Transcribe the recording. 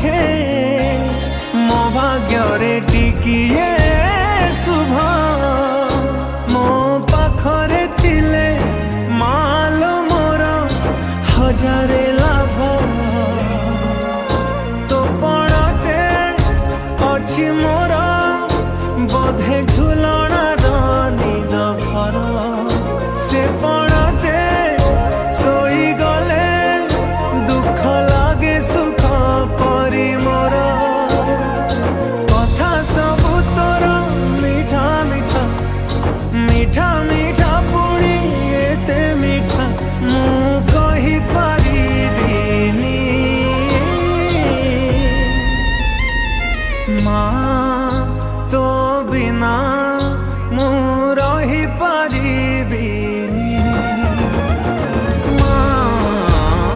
ଅଛେ ମୋ ଭାଗ୍ୟରେ ଟିକିଏ ଶୁଭ ମୋ ପାଖରେ ଥିଲେ ମାଲ ମୋର ହଜାରେ ଲାଭ तो पड़ते अच्छी मोर बोधे